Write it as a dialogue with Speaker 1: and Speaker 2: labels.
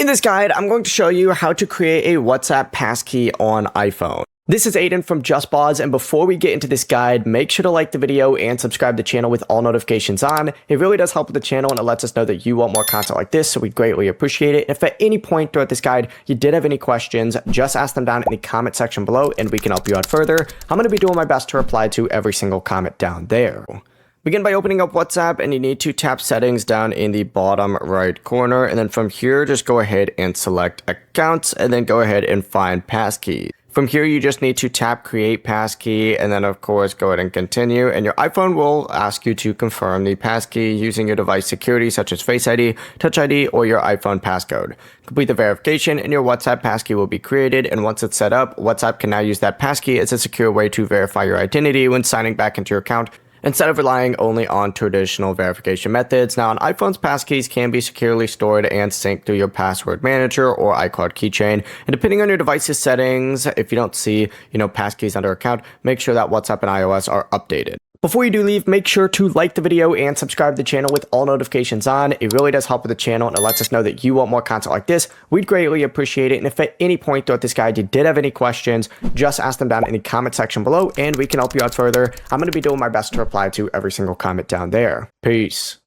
Speaker 1: In this guide, I'm going to show you how to create a WhatsApp passkey on iPhone. This is Aiden from JustBoz, and before we get into this guide, make sure to like the video and subscribe to the channel with all notifications on. It really does help with the channel and it lets us know that you want more content like this, so we greatly appreciate it. If at any point throughout this guide you did have any questions, just ask them down in the comment section below and we can help you out further. I'm going to be doing my best to reply to every single comment down there. Begin by opening up WhatsApp, and you need to tap settings down in the bottom right corner, and then from here just go ahead and select accounts and then go ahead and find passkey. From here, you just need to tap create passkey and then of course go ahead and continue, and your iPhone will ask you to confirm the passkey using your device security such as Face ID, Touch ID, or your iPhone passcode. Complete the verification and your WhatsApp passkey will be created, and once it's set up, WhatsApp can now use that passkey as a secure way to verify your identity when signing back into your account, instead of relying only on traditional verification methods. Now, on iPhones, passkeys can be securely stored and synced through your password manager or iCloud keychain. And depending on your device's settings, if you don't see, passkeys under account, make sure that WhatsApp and iOS are updated. Before you do leave, make sure to like the video and subscribe to the channel with all notifications on. It really does help with the channel and it lets us know that you want more content like this. We'd greatly appreciate it. And if at any point throughout this guide you did have any questions, just ask them down in the comment section below and we can help you out further. I'm going to be doing my best to reply to every single comment down there. Peace.